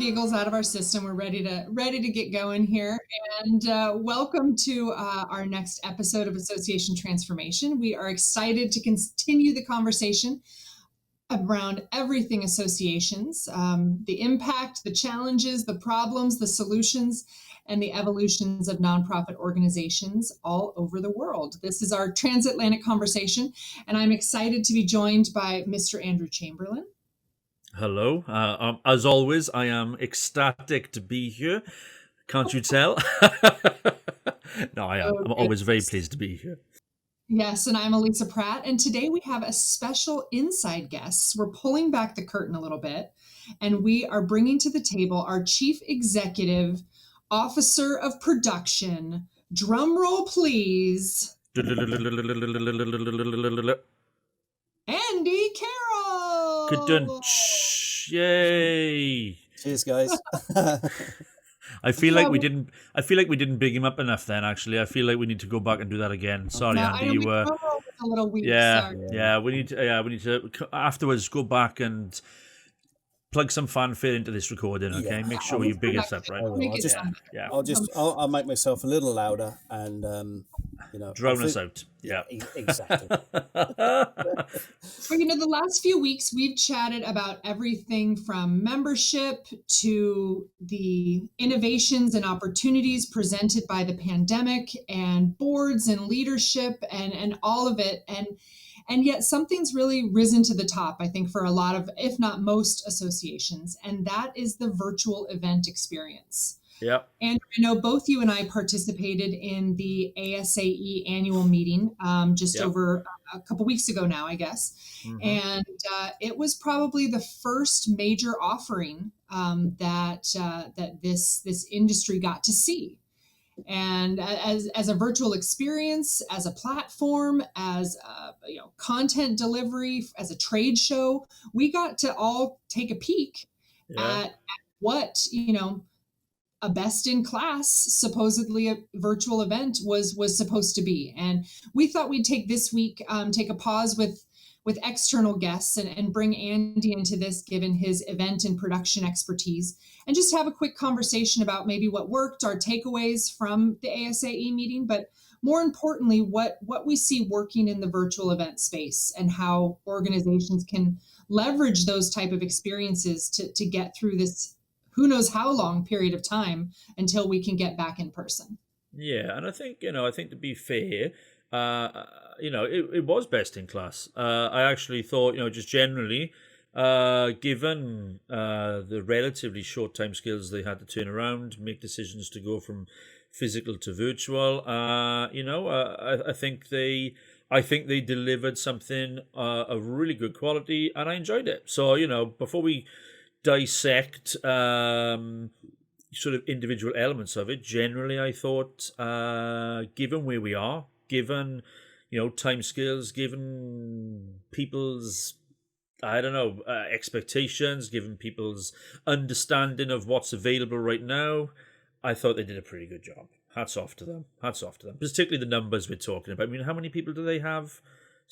giggles out of our system. We're ready to get going here. And welcome to our next episode of Association Transformation. We are excited to continue the conversation around everything associations, the impact, the challenges, the problems, the solutions, and the evolutions of nonprofit organizations all over the world. This is our transatlantic conversation, and I'm excited to be joined by Mr. Andrew Chamberlain. Hello. As always, I am ecstatic to be here. Can't you tell? No, I am. I'm always very pleased to be here. Yes, and I'm Elisa Pratt, and today we have a special inside guest. We're pulling back the curtain a little bit, and we are bringing to the table our Chief Executive Officer of Production. Drum roll, please. Andy Carrol. Ka-dunch. Yay! Cheers, guys. I feel like we didn't big him up enough. Then actually, I feel like we need to go back and do that again. Sorry, Andy. You were a little weak. Yeah, sorry. yeah. We need to afterwards go back and plug some fanfare into this recording. Okay, make sure you big us up, right? I'll make myself a little louder and drown us out. Yeah, exactly. Well, the last few weeks we've chatted about everything from membership to the innovations and opportunities presented by the pandemic and boards and leadership and all of it. And yet something's really risen to the top, I think, for a lot of, if not most associations, and that is the virtual event experience. Yeah. And I know both you and I participated in the ASAE annual meeting over a couple weeks ago now, I guess. Mm-hmm. And it was probably the first major offering that this industry got to see. And as a virtual experience, as a platform, as content delivery, as a trade show, we got to all take a peek at what a best in class, supposedly a virtual event was supposed to be. And we thought we'd take this week, take a pause with external guests and bring Andy into this, given his event and production expertise, and just have a quick conversation about maybe what worked, our takeaways from the ASAE meeting, but more importantly, what we see working in the virtual event space and how organizations can leverage those type of experiences to get through this who knows how long period of time until we can get back in person. Yeah, and I think to be fair, it was best in class. I actually thought, just generally, given the relatively short time scales they had to turn around, make decisions to go from physical to virtual, I think they delivered something of really good quality, and I enjoyed it. So, before we dissect sort of individual elements of it, generally I thought, given where we are, given time scales, given people's expectations, given people's understanding of what's available right now, I thought they did a pretty good job. Hats off to them, particularly the numbers we're talking about. I mean, how many people do they have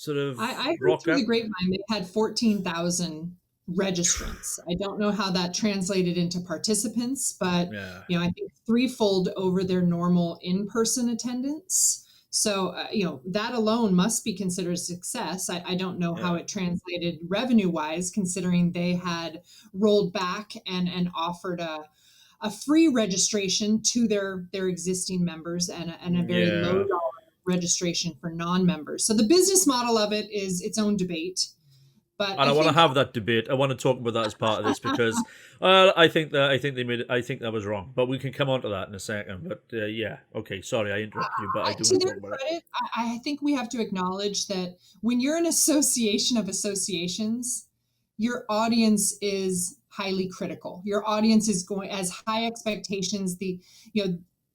I heard through the grapevine they had 14,000 registrants. I don't know how that translated into participants, but I think threefold over their normal in-person attendance. So that alone must be considered a success. I don't know how it translated revenue-wise, considering they had rolled back and offered a free registration to their existing members and a very low dollar registration for non-members. So the business model of it is its own debate. And I want to have that debate. I want to talk about that as part of this because I think that was wrong. But we can come on to that in a second. But okay. Sorry, I interrupted you, but I do want to talk about it. I think we have to acknowledge that when you're an association of associations, your audience is highly critical. Your audience is as high expectations.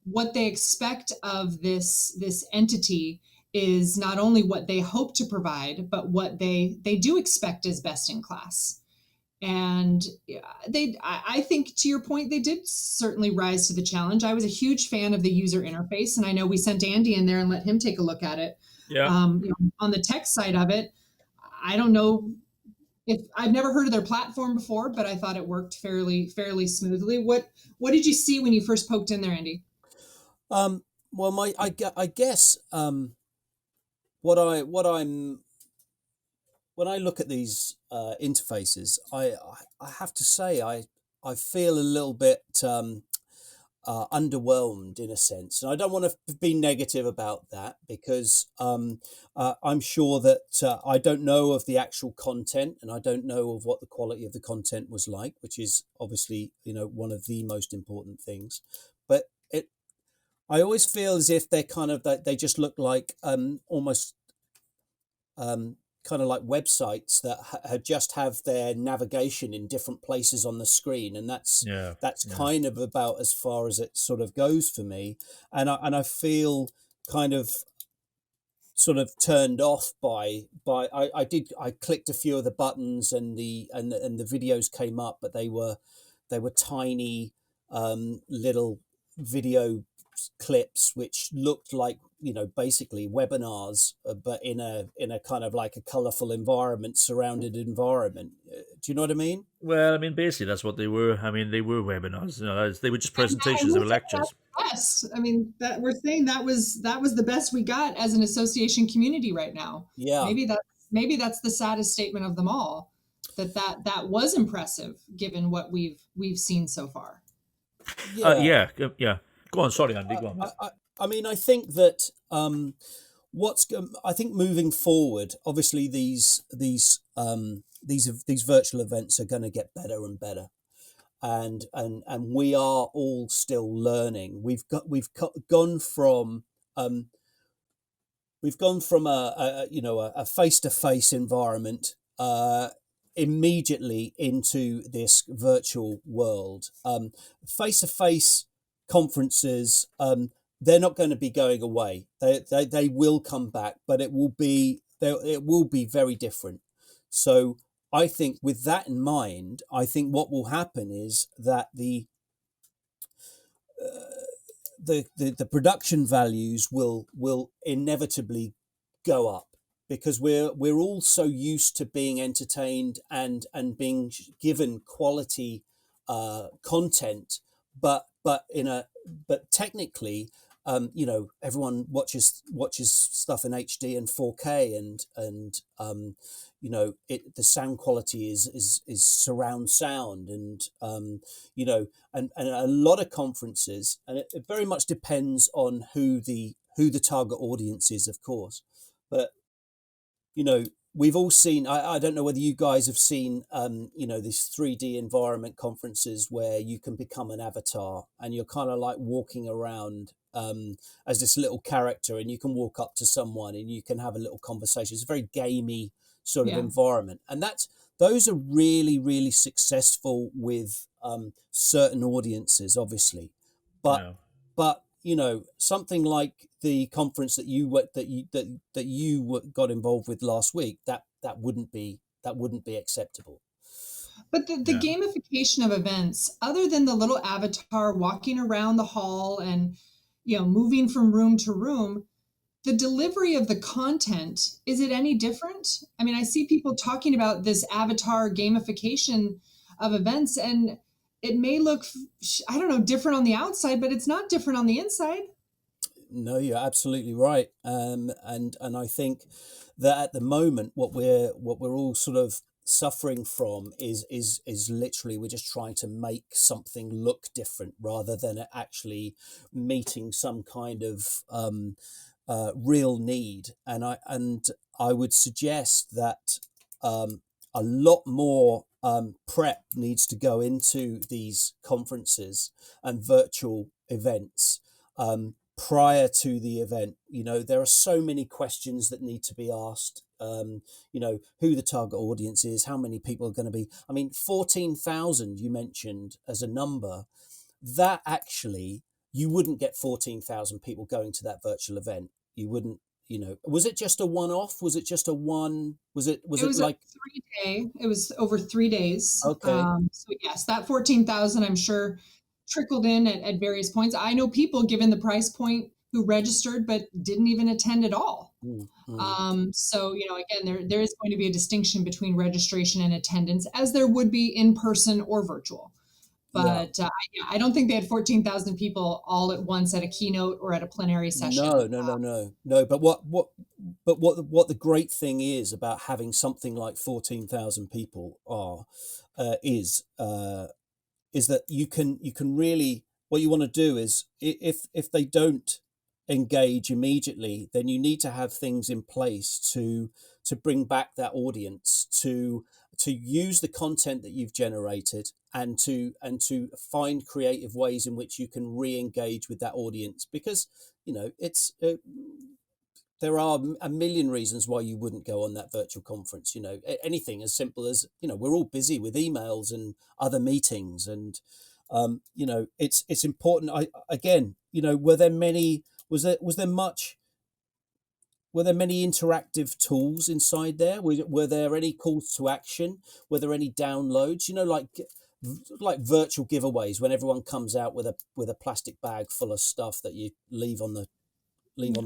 What they expect of this entity is not only what they hope to provide, but what they do expect as best in class. And I think, to your point, they did certainly rise to the challenge. I was a huge fan of the user interface, and I know we sent Andy in there and let him take a look at it. Yeah. On the tech side of it, I don't know if I've never heard of their platform before, but I thought it worked fairly smoothly. What did you see when you first poked in there, Andy? Well, I guess what I'm when I look at these interfaces, I have to say I feel a little bit underwhelmed in a sense, and I don't want to be negative about that because I'm sure that I don't know of the actual content, and I don't know of what the quality of the content was like, which is obviously one of the most important things. But I always feel as if they're kind of that they just look like almost kind of like websites that just have their navigation in different places on the screen, and that's Yeah, that's yeah. kind of about as far as it sort of goes for me. And I feel kind of sort of turned off by I clicked a few of the buttons, and the videos came up, but they were tiny little video clips which looked like basically webinars, but in a kind of like a colorful environment, surrounded environment. Do you know what I mean? Well, I mean, basically, that's what they were. I mean, they were webinars. They were just And presentations. They we're were saying that's lectures. the best. I mean, that we're saying that was the best we got as an association community right now. Yeah, Maybe that's the saddest statement of them all. That was impressive given what we've seen so far. yeah. Yeah, yeah. Go on. Sorry, Andy. I, Go on, I, mate. I I mean, I think that I think moving forward, obviously these virtual events are going to get better and better, and we are all still learning. Gone from um, we've gone from a face-to-face environment immediately into this virtual world. Face-to-face conferences, they're not going to be going away. They will come back, but it will be very different. So I think with that in mind, I think what will happen is that the production values will inevitably go up, because we're all so used to being entertained and being given quality content, but technically, everyone watches stuff in HD and 4K, and the sound quality is surround sound, and a lot of conferences, and it very much depends on who the target audience is, of course. But we've all seen, I don't know whether you guys have seen these 3D environment conferences where you can become an avatar, and you're kind of like walking around as this little character, and you can walk up to someone and you can have a little conversation. It's a very gamey sort of Yeah. environment, and those are really, really successful with certain audiences, obviously. but Yeah. but something like the conference that you got involved with last week, that wouldn't be acceptable. But the Yeah. gamification of events, other than the little avatar walking around the hall and moving from room to room, the delivery of the content, is it any different? I mean, I see people talking about this avatar gamification of events, and it may look, I don't know, different on the outside, but it's not different on the inside. No, you're absolutely right. And I think that at the moment, what we're all sort of suffering from is literally, we're just trying to make something look different rather than it actually meeting some kind of real need. And I would suggest that a lot more prep needs to go into these conferences and virtual events prior to the event. There are so many questions that need to be asked. Who the target audience is, how many people are going to be. I mean, 14,000 you mentioned as a number. That actually, you wouldn't get 14,000 people going to that virtual event. You wouldn't. Was it just a one-off? Was it just a one? Was it It was a like 3 day. It was over 3 days. okay? So yes, that 14,000, I'm sure, trickled in at various points. I know people, given the price point, who registered but didn't even attend at all. Mm, mm. So, again, there is going to be a distinction between registration and attendance, as there would be in person or virtual. Yeah. But I don't think they had 14,000 people all at once at a keynote or at a plenary No, session. no, no, no, no. But what the great thing is about having something like 14,000 people is that you can really, what you want to do is, if they don't engage immediately, then you need to have things in place to bring back that audience, to use the content that you've generated, and to find creative ways in which you can re-engage with that audience, because it's there are a million reasons why you wouldn't go on that virtual conference. Anything as simple as, we're all busy with emails and other meetings, and it's important. I again, were there many was there much were there many interactive tools inside there? Were there any calls to action? Were there any downloads? Like virtual giveaways, when everyone comes out with a plastic bag full of stuff that you leave on the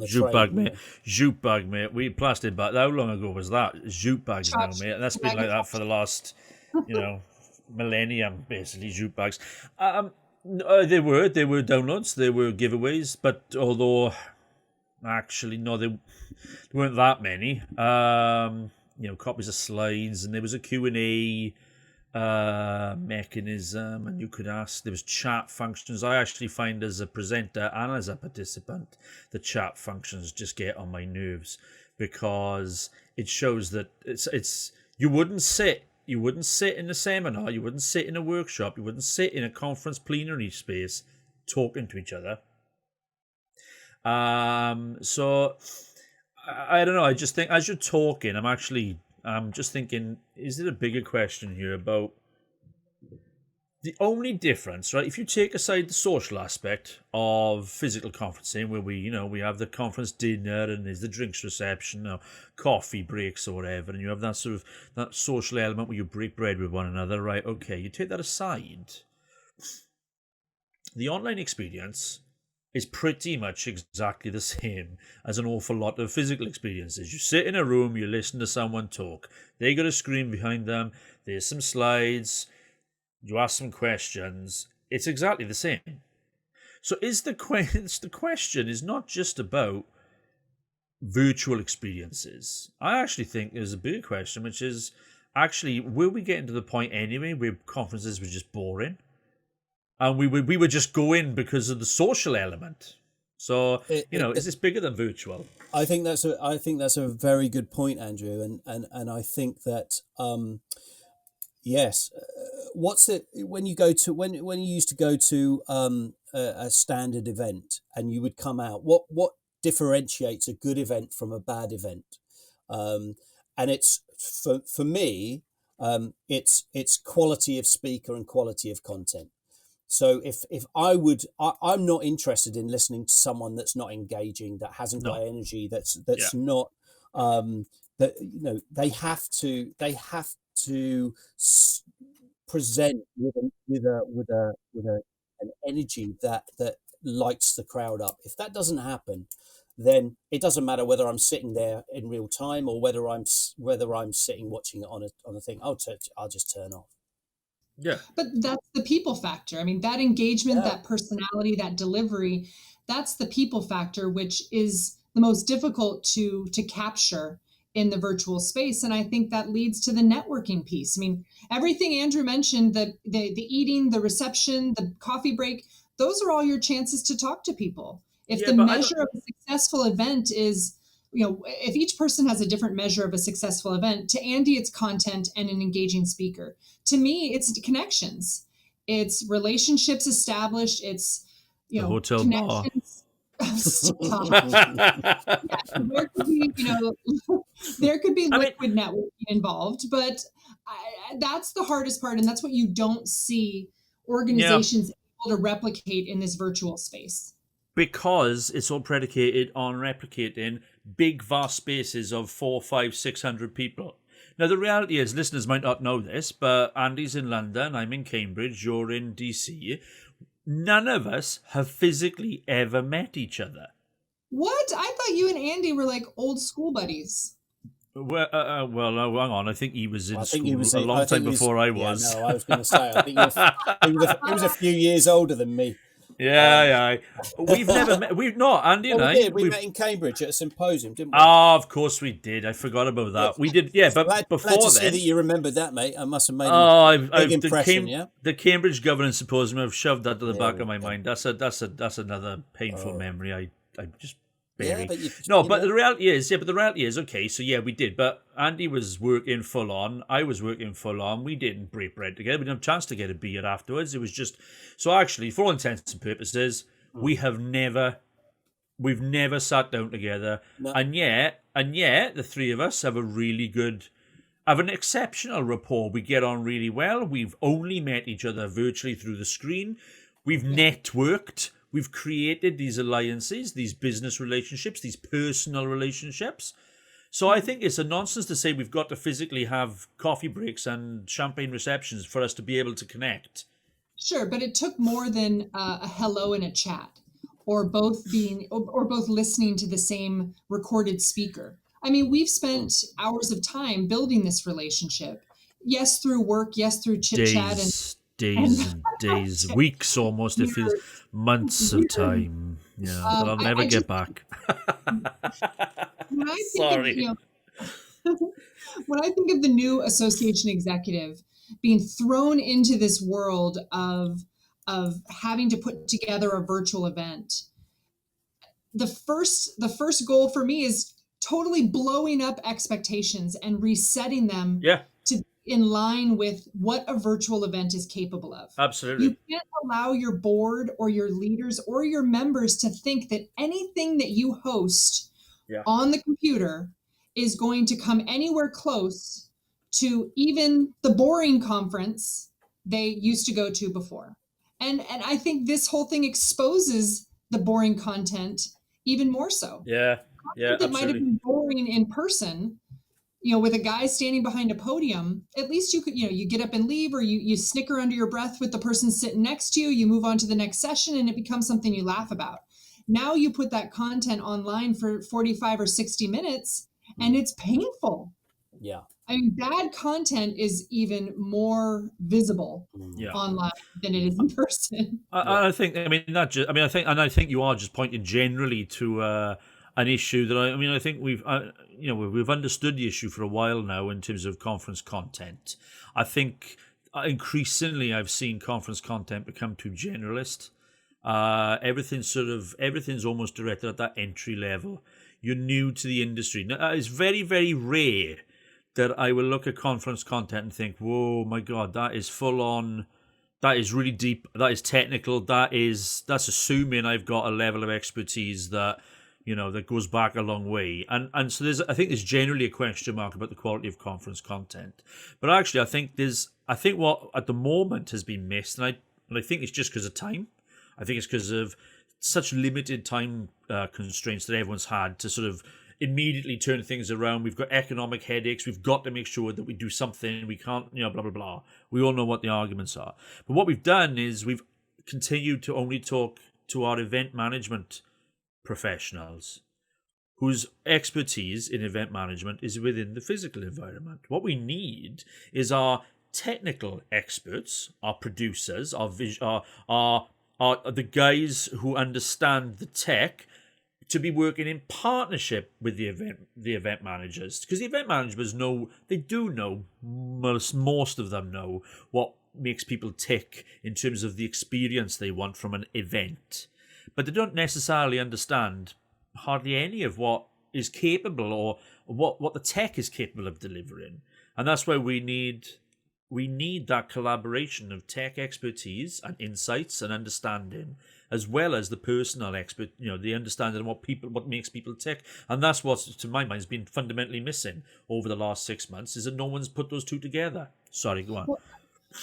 Jute train. bag, mate. Jute bag, mate. We plastic bag. How long ago was that? Jute bags now, Touch, mate. And that's been like that for the last, millennium, basically. Jute bags. They were downloads. They were giveaways. But although, actually, no, they weren't that many. Copies of slides, and there was a Q&A mechanism, and you could ask. There was chat functions. I actually find, as a presenter and as a participant, the chat functions just get on my nerves, because it shows that it's you wouldn't sit in a seminar, you wouldn't sit in a workshop, you wouldn't sit in a conference plenary space talking to each other. So I don't know. I just think, as you're talking, I'm just thinking, is there a bigger question here about the only difference, right? If you take aside the social aspect of physical conferencing, where we have the conference dinner and there's the drinks reception or coffee breaks or whatever, and you have that sort of that social element where you break bread with one another, right? Okay, you take that aside. The online experience is pretty much exactly the same as an awful lot of physical experiences. You sit in a room, you listen to someone talk. They got a screen behind them. There's some slides. You ask some questions. It's exactly the same. So the question is not just about virtual experiences. I actually think there's a bigger question, which is, actually, will we get to the point anyway where conferences were just boring? And we were just going because of the social element. So, is this bigger than virtual? I think that's a very good point, Andrew, and I think that yes. What's it when you used to go to a standard event, and you would come out? What differentiates a good event from a bad event? And it's for me, it's quality of speaker and quality of content. So if I'm not interested in listening to someone that's not engaging, that hasn't got energy, that's not that they have to present with an energy that lights the crowd up. If that doesn't happen, then it doesn't matter whether I'm sitting there in real time or whether I'm sitting watching it on a thing. I'll just turn off. Yeah. But that's the people factor. I mean, that engagement, Yeah. that personality, that delivery, that's the people factor, which is the most difficult to capture in the virtual space. And I think that leads to the networking piece. I mean, everything Andrew mentioned, the eating, the reception, the coffee break, those are all your chances to talk to people. If Yeah, the but I don't. measure of a successful event is, if each person has a different measure of a successful event, to Andy, it's content and an engaging speaker. To me, it's connections. It's relationships established. It's, The hotel bar. connections. Stop. There could be, there could be I mean, liquid networking involved, but that's the hardest part. And that's what you don't see yeah, organizations able to replicate in this virtual space. because it's all predicated on replicating big, vast spaces of 400, 500, 600 people. Now, the reality is, listeners might not know this, but Andy's in London, I'm in Cambridge, you're in DC. None of us have physically ever met each other. What? I thought you and Andy were like old school buddies. Well, no, hang on. I think he was in I think he school was. a long I think time he was. before I Yeah, was. no, I was going to say. I think he was a few years older than me. Yeah, yeah. We've never met. We've not Andy Well, and we I. did. We We've met in Cambridge at a symposium, didn't we? ah, of course we did. I forgot about that. Yes. We did. Yeah, Glad, but glad to before see that then, you remembered that, mate. I must have made a oh, big I've impression. Yeah. the Cambridge Governance Symposium. I've shoved that to the There back we of my go. mind. That's another painful Oh. memory. I just Yeah, bury. but No, you but know. the reality is, yeah, but the reality is, okay, so yeah, we did. But Andy was working full on. I was working full on. We didn't break bread together. We didn't have a chance to get a beer afterwards. It was just so actually, for all intents and purposes, Mm. we have never. We've never sat down together, No. and yet, the three of us have a really good, have an exceptional rapport. We get on really well. We've only met each other virtually through the screen. We've networked. We've created these alliances, these business relationships, these personal relationships. So I think it's a nonsense to say we've got to physically have coffee breaks and champagne receptions for us to be able to connect. Sure, but it took more than a hello and a chat, or both being, or both listening to the same recorded speaker. I mean, we've Mm. spent hours of time building this relationship. Yes, through work. Yes, through chit chat and Days and days, weeks almost. It feels years. months of Years. time. Yeah, that I'll never I get just back. when I think of Sorry. when I think of the new association executive being thrown into this world of having to put together a virtual event, the first goal for me is totally blowing up expectations and resetting them Yeah, to in line with what a virtual event is capable of. absolutely. You can't allow your board or your leaders or your members to think that anything that you host Yeah. on the computer is going to come anywhere close to even the boring conference they used to go to before. And I think this whole thing exposes the boring content even more so. Yeah, yeah, Content that might have absolutely. been boring in person, with a guy standing behind a podium, at least you could, you get up and leave, or you snicker under your breath with the person sitting next to you, you move on to the next session and it becomes something you laugh about. Now you put that content online for 45 or 60 minutes and Mm. it's painful. Yeah. I mean, bad content is even more visible Mm. Yeah. online than it is in person. Yeah. I think. I mean, not just. I mean, I think, and I think you are just pointing generally to an issue that I mean, I think we've understood the issue for a while now in terms of conference content. I think increasingly I've seen conference content become too generalist. Everything's almost directed at that entry level. You're new to the industry. Now, it's very, very rare that I will look at conference content and think, "Whoa, my God, that is full on. That is really deep. That is technical. That's assuming I've got a level of expertise that that goes back a long way." And so I think there's generally a question mark about the quality of conference content. But actually, I think what at the moment has been missed, and I think it's just because of time. I think it's because of such limited time constraints that everyone's had to sort of immediately turn things around. We've got economic headaches. We've got to make sure that we do something. We can't, blah, blah, blah. We all know what the arguments are. But what we've done is we've continued to only talk to our event management professionals whose expertise in event management is within the physical environment. What we need is our technical experts, our producers, our the guys who understand the tech to be working in partnership with the event managers, because the event managers know most of them know what makes people tick in terms of the experience they want from an event, but they don't necessarily understand hardly any of what is capable or what the tech is capable of delivering. And that's why we need that collaboration of tech expertise and insights and understanding, as well as the personal expert, the understanding of what makes people tick. And that's what, to my mind, has been fundamentally missing over the last 6 months, is that no one's put those two together. Sorry, go on. Well,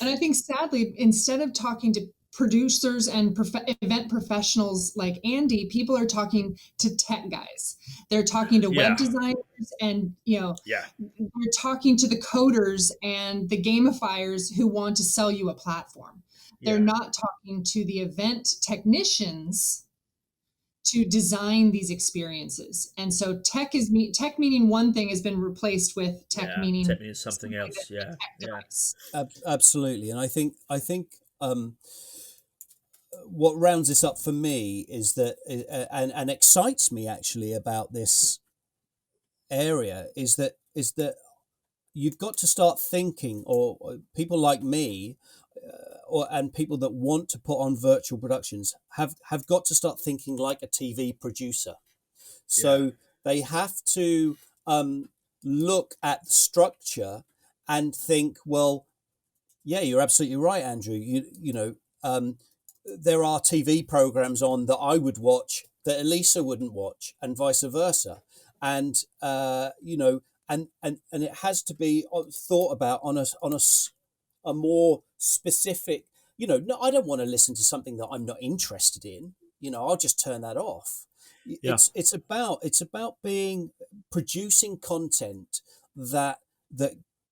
and I think sadly, instead of talking to producers and event professionals like Andy, people are talking to tech guys. They're talking to web Yeah, designers and, yeah, they're talking to the coders and the gamifiers who want to sell you a platform. They're yeah, not talking to the event technicians to design these experiences. And so tech meaning one thing has been replaced with tech meaning something else. A tech device. Absolutely. And I think what rounds this up for me is that, and excites me actually about this area, is that you've got to start thinking, or people like me, and people that want to put on virtual productions have got to start thinking like a TV producer. So they have to look at the structure and think, well, yeah, you're absolutely right, Andrew. You know, there are TV programs on that I would watch that Elisa wouldn't watch, and vice versa. And you know, and it has to be thought about on a more specific. You know, no, I don't want to listen to something that I'm not interested in. You know, I'll just turn that off. It's about producing content that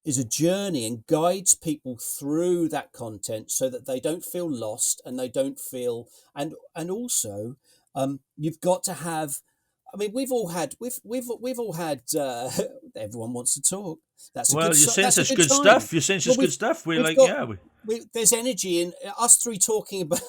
is a journey and guides people through that content so that they don't feel lost and they don't feel, and also you've got to have, I mean, we've all had everyone wants to talk. That's a well, good, you're saying such good time. stuff. You're saying such good stuff. We're like, there's energy in us three talking about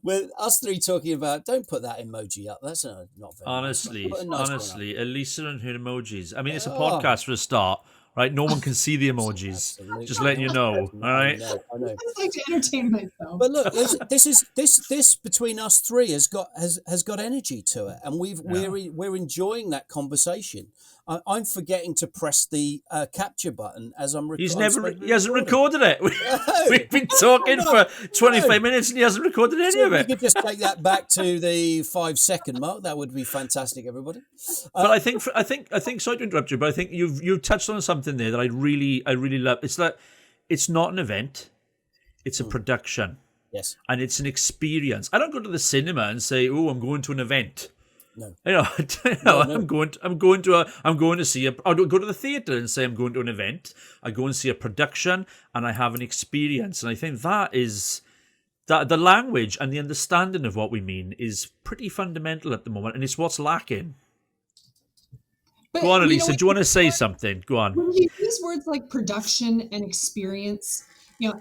with us three talking about. Don't put that emoji up. That's not very honestly, nice. Honestly, Elisa and her emojis. I mean, it's a podcast for a start, right? No one can see the emojis. Absolutely. Just letting you know. All right. I know. I just like to entertain myself. But look, this between us three has got energy to it, and we're enjoying that conversation. I'm forgetting to press the capture button as I'm recording. He hasn't recorded it. We've been talking for 25 minutes and he hasn't recorded any of it. We could just take that back to the 5-second mark. That would be fantastic, everybody. But I think sorry to interrupt you, but I think you've touched on something there that I really love. It's that it's not an event, it's a production. Yes. And it's an experience. I don't go to the cinema and say, "Oh, I'm going to an event." No. No. I'm going to see I don't go to the theatre and say I'm going to an event. I go and see a production and I have an experience. And I think that is that the language and the understanding of what we mean is pretty fundamental at the moment, and it's what's lacking. But, go on, Elisa. Do you want to say something? Go on. When you use words like production and experience,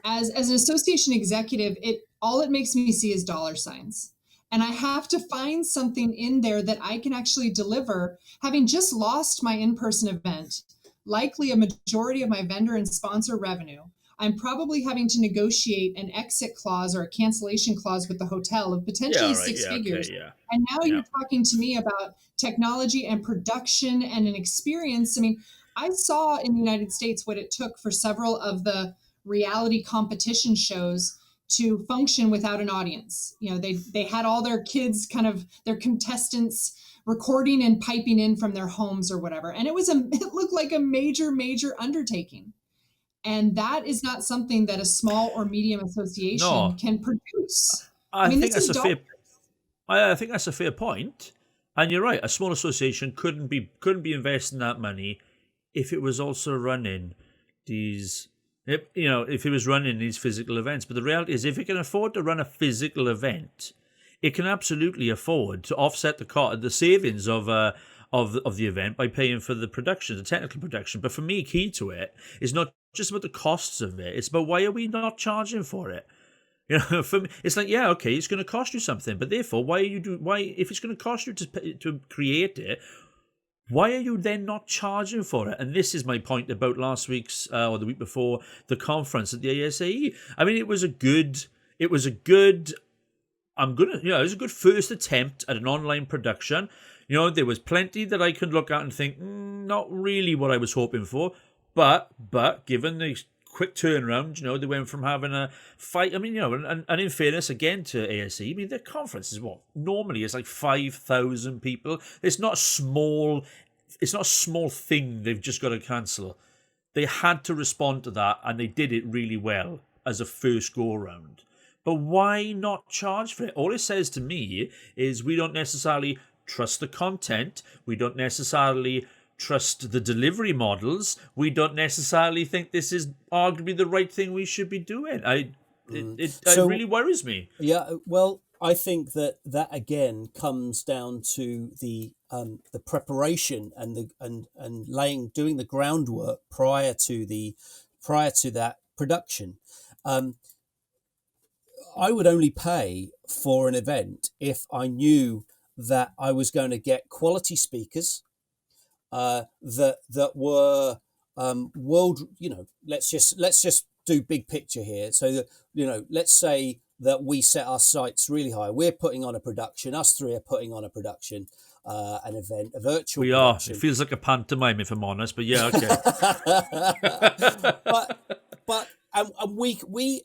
as an association executive, all it makes me see is dollar signs. And I have to find something in there that I can actually deliver. Having just lost my in-person event, likely a majority of my vendor and sponsor revenue, I'm probably having to negotiate an exit clause or a cancellation clause with the hotel of potentially six figures. Okay, and now you're talking to me about technology and production and an experience. I mean, I saw in the United States what it took for several of the reality competition shows to function without an audience. They had all their kids, their contestants recording and piping in from their homes or whatever. And it looked like a major, major undertaking. And that is not something that a small or medium association can produce. I think that's a fair point. And you're right, a small association couldn't be investing that money if it was also running these, if it was running these physical events. But the reality is, if it can afford to run a physical event, it can absolutely afford to offset the savings of the event by paying for the production, the technical production. But for me, key to it is not just about the costs of it. It's about why are we not charging for it? For me, it's like, okay, it's going to cost you something, but therefore, if it's going to cost you to create it, why are you then not charging for it? And this is my point about last week's or the week before the conference at the ASAE. I mean, it was a good first attempt at an online production. There was plenty that I could look at and think, not really what I was hoping for. But given the quick turnaround, they went from having a fight. I mean, and in fairness again to ASE, I mean, their conference is normally it's like 5,000 people. It's not a small thing they've just got to cancel. They had to respond to that, and they did it really well as a first go around. But why not charge for it? All it says to me is we don't necessarily trust the content. We don't necessarily trust the delivery models. We don't necessarily think this is arguably the right thing we should be doing. It really worries me. Yeah, well, I think that again comes down to the preparation and doing the groundwork prior to that production. I would only pay for an event if I knew that I was going to get quality speakers that were world. Let's just do big picture here. So that, let's say that we set our sights really high. We're putting on a production. Us three are putting on a production, an event, a virtual. We production. are. It feels like a pantomime, if I'm honest. But yeah, okay. but we.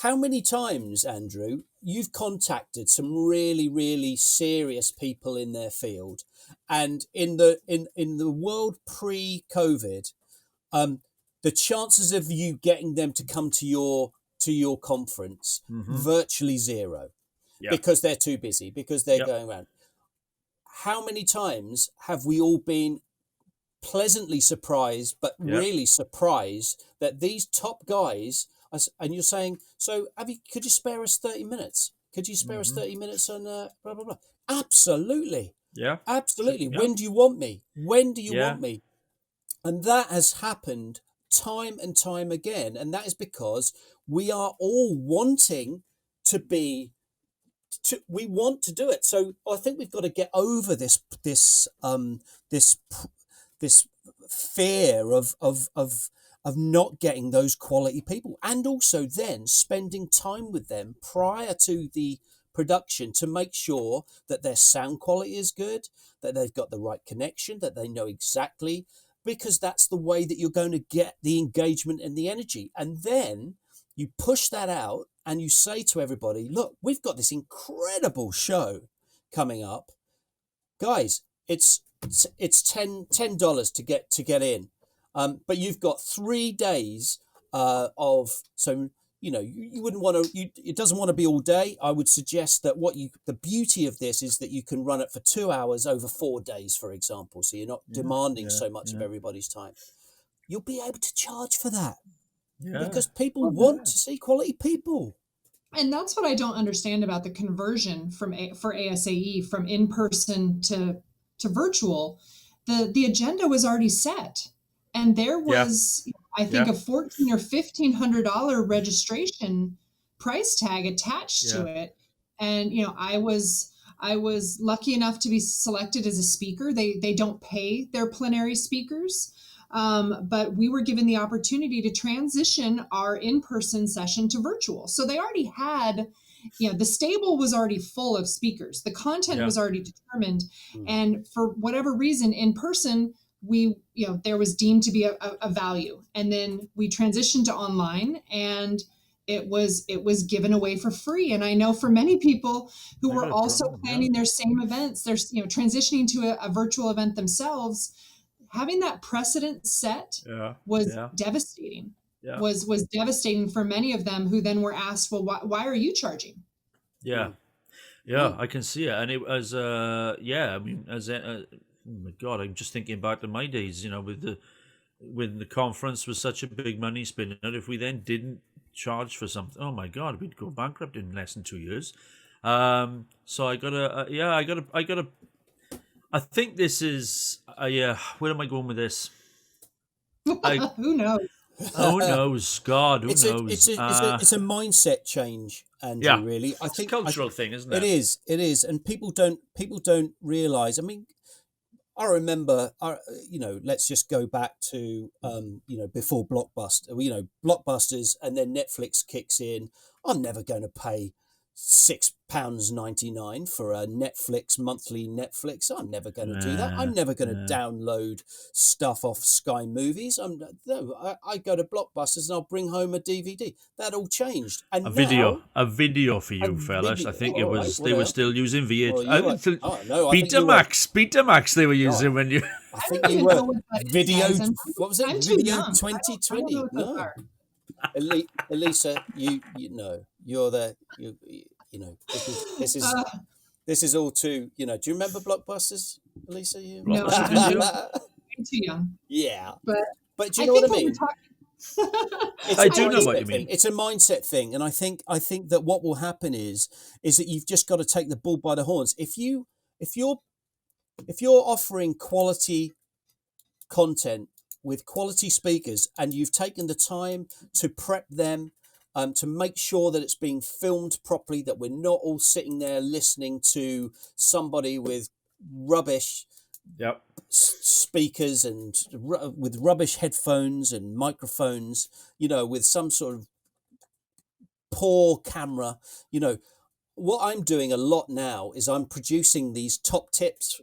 How many times, Andrew, you've contacted some really, really serious people in their field, and in the world pre-COVID, the chances of you getting them to come to your conference virtually zero, because they're too busy, because they're going around. How many times have we all been pleasantly surprised, but really surprised that these top guys? And you're saying, so could you spare us 30 minutes? Could you spare us 30 minutes on blah, blah, blah? Absolutely. Yeah. Absolutely. Yeah. When do you want me? When do you want me? And that has happened time and time again. And that is because we are all wanting to we want to do it. So I think we've got to get over this fear of not getting those quality people, and also then spending time with them prior to the production to make sure that their sound quality is good, that they've got the right connection, that they know exactly, because that's the way that you're going to get the engagement and the energy. And then you push that out and you say to everybody, look, we've got this incredible show coming up. Guys, it's $10 to get in. But you've got 3 days you wouldn't want to. It doesn't want to be all day. I would suggest that the beauty of this is that you can run it for 2 hours over 4 days, for example. So you're not demanding so much of everybody's time. You'll be able to charge for that because people want to see quality people. And that's what I don't understand about the conversion for ASAE from in person to virtual. The agenda was already set. And there was, I think, a $1,400 or $1,500 registration price tag attached to it. And I was lucky enough to be selected as a speaker. They don't pay their plenary speakers, but we were given the opportunity to transition our in-person session to virtual. So they already had, the stable was already full of speakers. The content was already determined, and for whatever reason, in person, there was deemed to be a value, and then we transitioned to online, and it was given away for free. And I know for many people who were also planning their same events, they're transitioning to a virtual event themselves, having that precedent set was devastating. Was devastating for many of them, who then were asked, well, why are you charging? I can see it. And it was oh my God, I'm just thinking back to my days, when the conference was such a big money spinner. If we then didn't charge for something, oh my God, we'd go bankrupt in less than 2 years. So I think this is, where am I going with this? Who knows? Who knows? God, who knows? It's a mindset change, Andrew. Really, I think it's a cultural thing, isn't it? It is, and people don't realize. I mean, I remember, let's just go back to, before Blockbusters, and then Netflix kicks in. I'm never going to pay £6.99 for a monthly Netflix. I'm never going to do that. I'm never going to download stuff off Sky Movies. I go to Blockbusters and I'll bring home a DVD. That all changed. And a video for you fellas. I think it was. They were still using VH. Betamax. They were using when you. I think you were video. What was it? Video 2020. No. Elisa, you're there. This is all too. Do you remember Blockbusters, Elisa? No, I'm too young. Yeah, but do you know what I mean? It's I a do know what mindset you thing. mean. It's a mindset thing, and I think that what will happen is that you've just got to take the bull by the horns. If you're offering quality content with quality speakers, and you've taken the time to prep them, to make sure that it's being filmed properly, that we're not all sitting there listening to somebody with rubbish Yep. speakers and with rubbish headphones and microphones, with some sort of poor camera. What I'm doing a lot now is I'm producing these top tips,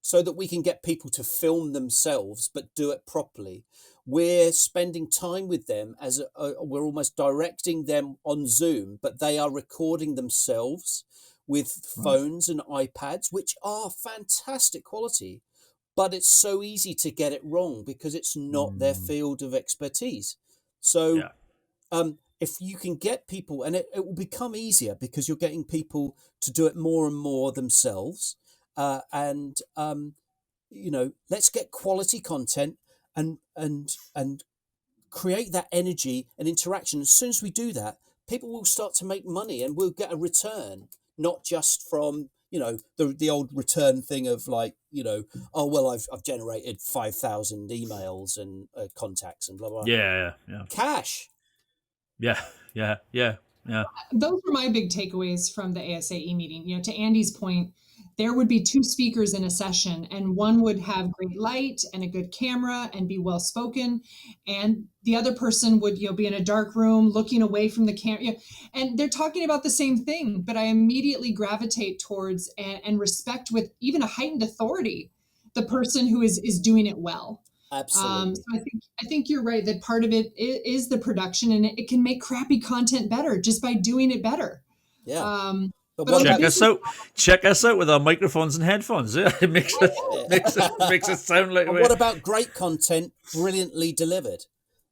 so that we can get people to film themselves but do it properly. We're spending time with them we're almost directing them on Zoom, but they are recording themselves with phones and iPads, which are fantastic quality, but it's so easy to get it wrong because it's not their field of expertise. So if you can get people, and it will become easier because you're getting people to do it more and more themselves, and let's get quality content and create that energy and interaction. As soon as we do that, people will start to make money and we'll get a return, not just from the old return thing of like, oh well, I've generated 5,000 emails and contacts and blah blah. Yeah. Cash. Yeah. Those were my big takeaways from the ASAE meeting. To Andy's point, there would be two speakers in a session, and one would have great light and a good camera and be well spoken, and the other person would be in a dark room looking away from the camera, and they're talking about the same thing, but I immediately gravitate towards and respect, with even a heightened authority, the person who is doing it well. Absolutely. So I think you're right that part of it is the production, and it can make crappy content better just by doing it better. Yeah. But on Check the us business out. Check us out with our microphones and headphones. Yeah, it makes it sound like. And what about great content, brilliantly delivered?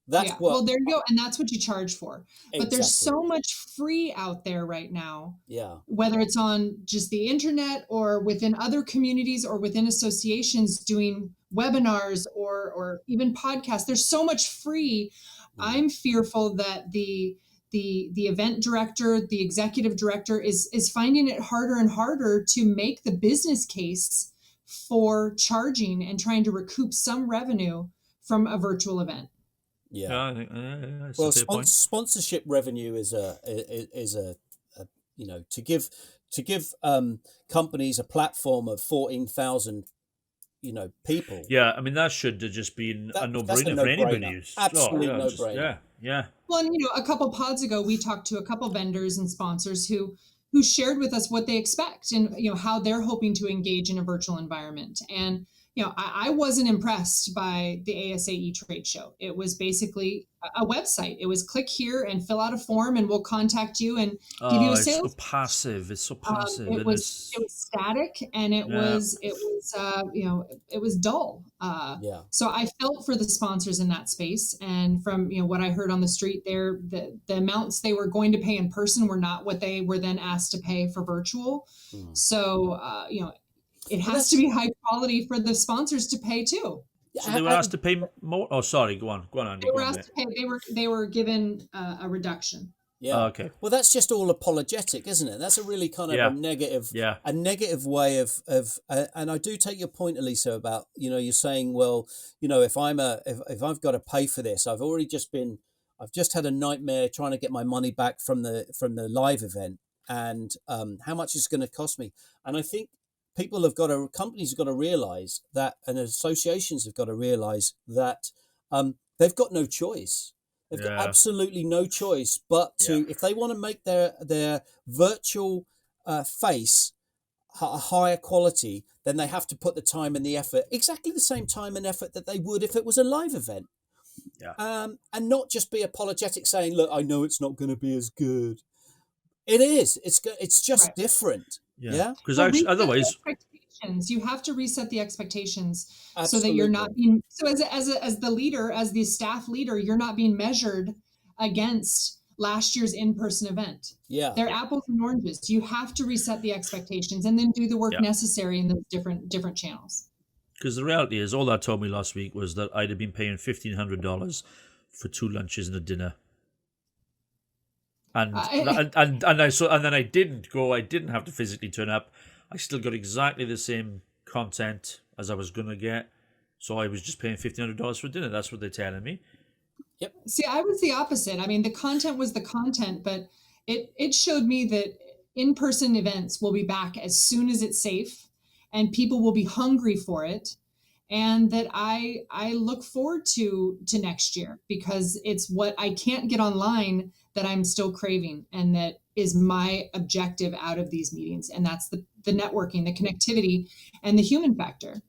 That's what. Well, there you go, and that's what you charge for. But Exactly. there's so much free out there right now. Yeah. Whether it's on just the internet or within other communities or within associations doing webinars or even podcasts, there's so much free. I'm fearful that the event director, the executive director is finding it harder and harder to make the business case for charging and trying to recoup some revenue from a virtual event. Yeah, I think that's well, a fair point. sponsorship revenue is a to give companies a platform of 14,000 people. Yeah, I mean that should have just been a no-brainer for anybody. Absolute no-brainer. Yeah. Well, and, a couple pods ago, we talked to a couple vendors and sponsors who shared with us what they expect and how they're hoping to engage in a virtual environment. And I wasn't impressed by the ASAE trade show. It was basically a website. It was click here and fill out a form, and we'll contact you and give you a sales. It's so passive. It's so passive. It was static, and it was dull. So I felt for the sponsors in that space, and from what I heard on the street there, the amounts they were going to pay in person were not what they were then asked to pay for virtual. So it has to be high quality for the sponsors to pay too. So they were asked to pay more. Oh, sorry. Go on, Andy. They were asked to pay. They were given a reduction. Yeah. Oh, okay. Well, that's just all apologetic, isn't it? That's a really kind of a negative way of. And I do take your point, Elisa, about you're saying, well, if I've got to pay for this, I've just had a nightmare trying to get my money back from the live event, and how much is it going to cost me? And I think companies have got to realize that, and associations have got to realize that they've got no choice. They've got absolutely no choice but to, if they want to make their virtual face a higher quality, then they have to put the time and the effort, exactly the same time and effort that they would if it was a live event. And not just be apologetic saying, look, I know it's not going to be as good. It is. It's just different. Yeah. Because otherwise, you have to reset the expectations. Absolutely. So that you're not being, so as the leader, as the staff leader, you're not being measured against last year's in-person event. They're apples and oranges. You have to reset the expectations and then do the work necessary in those different channels. Because the reality is, all that told me last week was that I'd have been paying $1,500 for 2 lunches and a dinner. And I, and then I didn't go. I didn't have to physically turn up. I still got exactly the same content as I was gonna get. So I was just paying $1,500 for dinner. That's what they're telling me. See, I was the opposite. I mean, the content was the content, but it showed me that in-person events will be back as soon as it's safe, and people will be hungry for it, and that I look forward to next year, because it's what I can't get online that I'm still craving, and that is my objective out of these meetings, and that's the networking, the connectivity, and the human factor.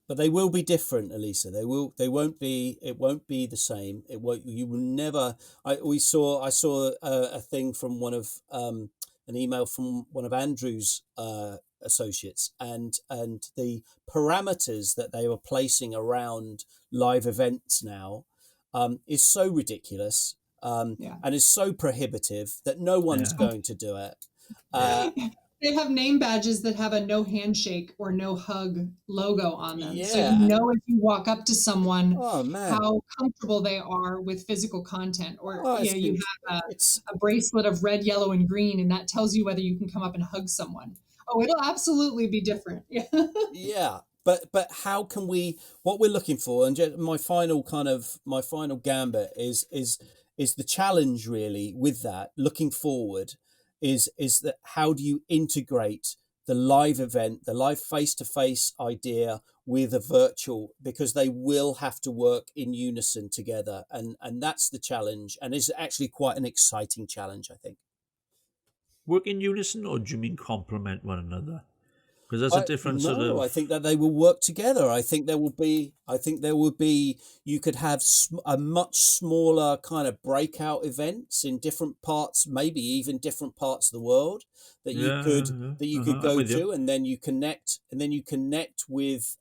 But they will be different, Elisa. They will. They won't be. It won't be the same. It won't. You will never. I saw a thing from one of an email from one of Andrew's associates, and the parameters that they were placing around live events now is so ridiculous, Yeah. and is so prohibitive that no one's Yeah. going to do it. They have name badges that have a no handshake or no hug logo on them. So Yeah. you know, if you walk up to someone, Oh man. how comfortable they are with physical content. Or Oh, it's you been- have it's a bracelet of red, yellow, and green, and that tells you whether you can come up and hug someone. Oh, it'll absolutely be different. Yeah. yeah. But how can we? What we're looking for, and just my final gambit is the challenge really with that. Looking forward, is that how do you integrate the live event, the live face-to-face idea with a virtual, because they will have to work in unison together, and that's the challenge, and is actually quite an exciting challenge, I think. Work in unison, or do you mean complement one another? Because that's a different sort of. I think that they will work together. I think there will be. You could have a much smaller kind of breakout events in different parts, maybe even different parts of the world that you could I'm go with you. to, and then you connect, with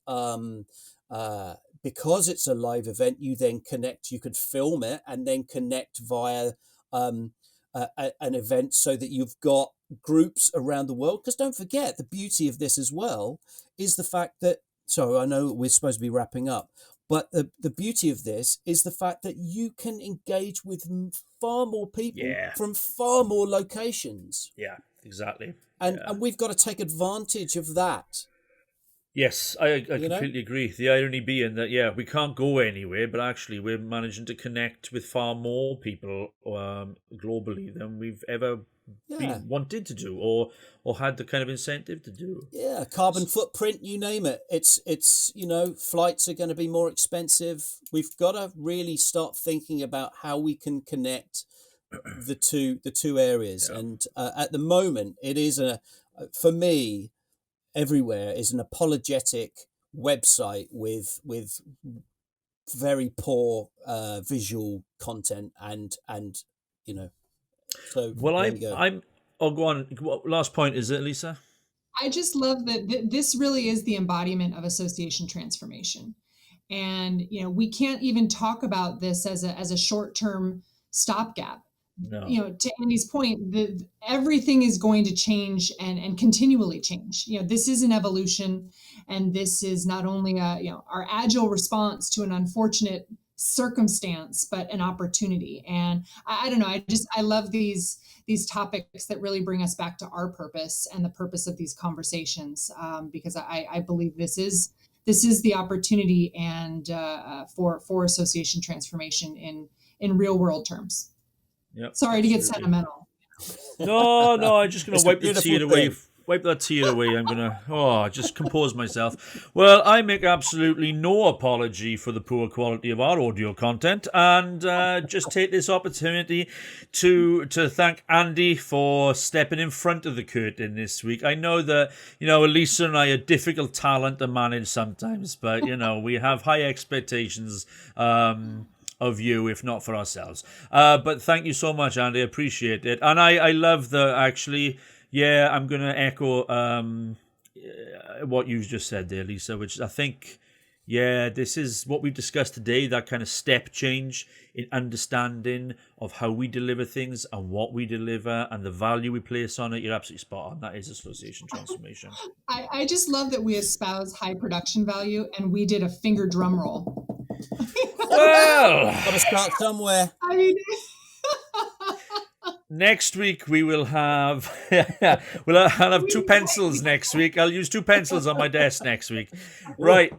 because it's a live event. You then connect. You could film it and then connect via an event, so that you've got groups around the world. Because don't forget, the beauty of this as well is the fact that, so I know we're supposed to be wrapping up, but the beauty of this is the fact that you can engage with far more people from far more locations. Yeah, exactly. And we've got to take advantage of that. Yes, I completely agree. The irony being that, we can't go anywhere, but actually we're managing to connect with far more people globally than we've ever been wanted to do, or had the kind of incentive to do. Yeah, carbon footprint, you name it. It's flights are going to be more expensive. We've got to really start thinking about how we can connect the two areas. Yeah. And at the moment, it is for me, everywhere is an apologetic website with very poor visual content, and so I'm go on. Last point, is it, Lisa? I just love that this really is the embodiment of association transformation. And we can't even talk about this as a short-term stopgap. No. To Andy's point, everything is going to change and continually change. This is an evolution, and this is not only our agile response to an unfortunate circumstance, but an opportunity. And I don't know, I love these topics that really bring us back to our purpose and the purpose of these conversations, because I believe this is the opportunity and for association transformation in real world terms. Yep, sorry to get sentimental. No, I'm just going to wipe the tear away. Wipe that tear away. I'm going to just compose myself. Well, I make absolutely no apology for the poor quality of our audio content, and just take this opportunity to thank Andy for stepping in front of the curtain this week. I know that, Elisa and I are difficult talent to manage sometimes, but, we have high expectations of you, if not for ourselves. But thank you so much, Andy. I appreciate it. And I love actually, I'm going to echo what you just said there, Lisa, which I think, this is what we've discussed today, that kind of step change in understanding of how we deliver things and what we deliver and the value we place on it. You're absolutely spot on. That is association transformation. I just love that we espouse high production value, and we did a finger drum roll. Well, Got to start somewhere. I mean, next week we will have I'll have 2 pencils next week. I'll use 2 pencils on my desk next week. Right.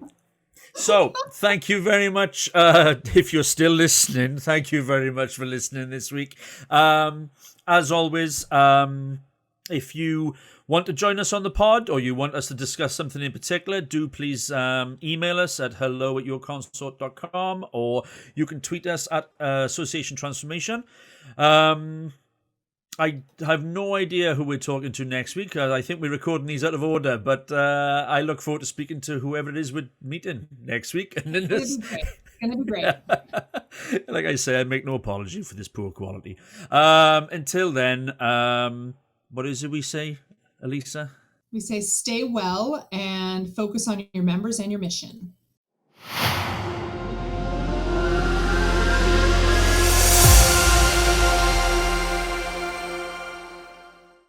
So thank you very much. If you're still listening, thank you very much for listening this week. As always, if you want to join us on the pod or you want us to discuss something in particular, do please email us at hello@yourconsort.com, or you can tweet us at Association Transformation. I have no idea who we're talking to next week. I think we're recording these out of order, but I look forward to speaking to whoever it is we're meeting next week. And then it's going to be great. Like I say, I make no apology for this poor quality. Until then, what is it we say, Elisa? We say stay well and focus on your members and your mission.